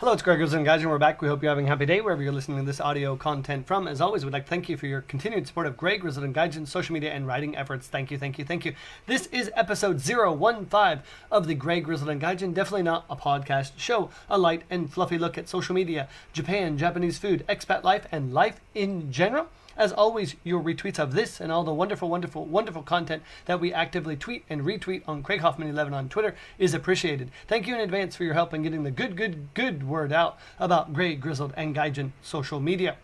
Hello, it's Greg and Gaijin. We're back. We hope you're having a happy day wherever you're listening to this audio content from. As always, we'd like to thank you for your continued support of Greg, Grizzled and Gaijin's social media and writing efforts. Thank you, thank you, thank you. This is episode 015 of the Greg, Grizzled and Gaijin. Definitely not a podcast show. A light and fluffy look at social media, Japan, Japanese food, expat life, and life in general. As always, your retweets of this and all the wonderful, wonderful, wonderful content that we actively tweet and retweet on Craig Hoffman 11 on Twitter is appreciated. Thank you in advance for your help in getting the good word out about Greg, Grizzled, and Gaijin social media.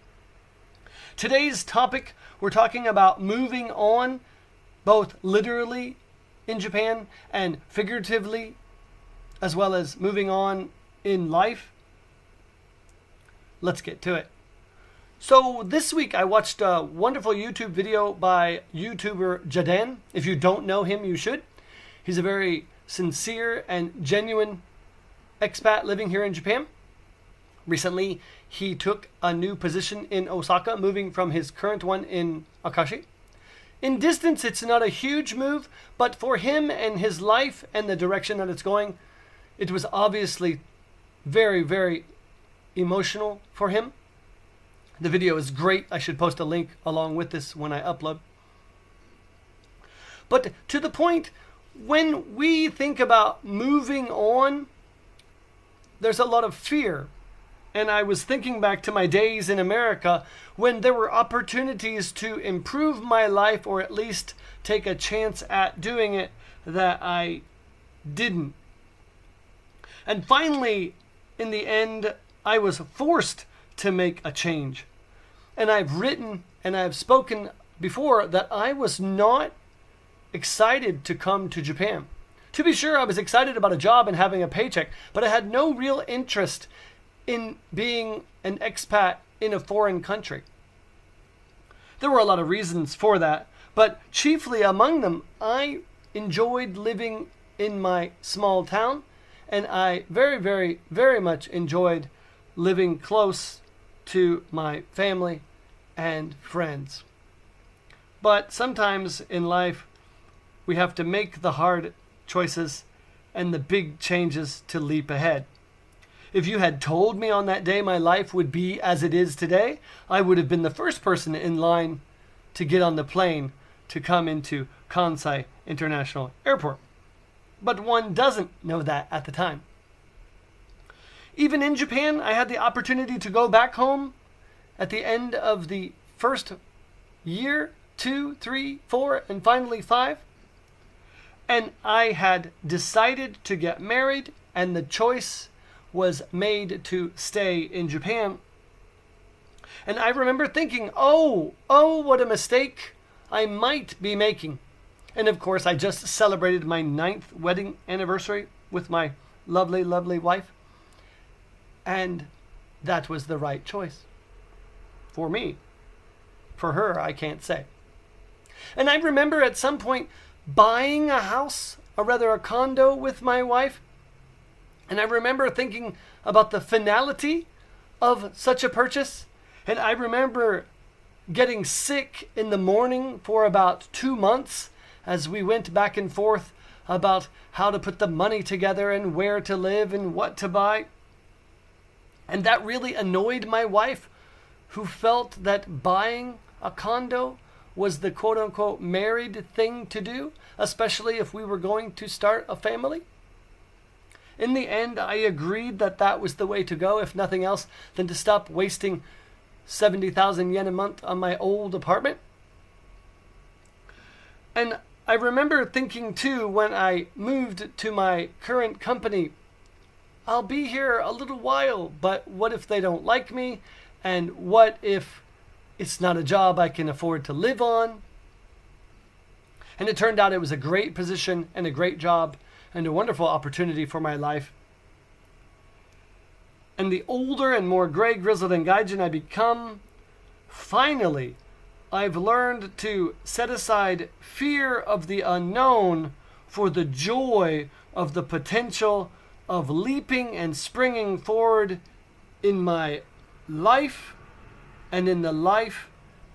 Today's topic, we're talking about moving on, both literally in Japan and figuratively, as well as moving on in life. Let's get to it. So this week I watched a wonderful YouTube video by YouTuber Jaden. If you don't know him, you should. He's a very sincere and genuine expat living here in Japan. Recently, he took a new position in Osaka, moving from his current one in Akashi. In distance, it's not a huge move, but for him and his life and the direction that it's going, it was obviously very, very emotional for him. The video is great. I should post a link along with this when I upload. But to the point, when we think about moving on, there's a lot of fear. And I was thinking back to my days in America when there were opportunities to improve my life or at least take a chance at doing it that I didn't. And finally, in the end, I was forced to make a change. And I've written and I've spoken before that I was not excited to come to Japan. To be sure, I was excited about a job and having a paycheck, but I had no real interest in being an expat in a foreign country. There were a lot of reasons for that, but chiefly among them, I enjoyed living in my small town, and I very, very, very much enjoyed living close to my family and friends. But sometimes in life, we have to make the hard choices and the big changes to leap ahead. If you had told me on that day my life would be as it is today, I would have been the first person in line to get on the plane to come into Kansai International Airport. But one doesn't know that at the time. Even in Japan, I had the opportunity to go back home at the end of the first year, 2, 3, 4, and finally 5. And I had decided to get married, and the choice was made to stay in Japan. And I remember thinking, oh, what a mistake I might be making. And of course, I just celebrated my 9th wedding anniversary with my lovely, lovely wife. And that was the right choice. For me. For her, I can't say. And I remember at some point buying a house, or rather a condo with my wife. And I remember thinking about the finality of such a purchase. And I remember getting sick in the morning for about 2 months as we went back and forth about how to put the money together and where to live and what to buy. And that really annoyed my wife, who felt that buying a condo was the quote-unquote married thing to do, especially if we were going to start a family. In the end, I agreed that that was the way to go, if nothing else, than to stop wasting 70,000 yen a month on my old apartment. And I remember thinking too, when I moved to my current company, I'll be here a little while, but what if they don't like me? And what if it's not a job I can afford to live on? And it turned out it was a great position and a great job and a wonderful opportunity for my life. And the older and more Greg, Grizzled, and Gaijin I become, finally, I've learned to set aside fear of the unknown for the joy of the potential of leaping and springing forward in my life and in the life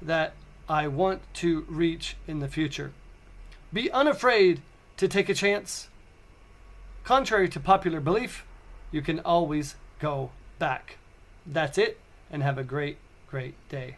that I want to reach in the future. Be unafraid to take a chance. Contrary to popular belief, you can always go back. That's it, and have a great, great day.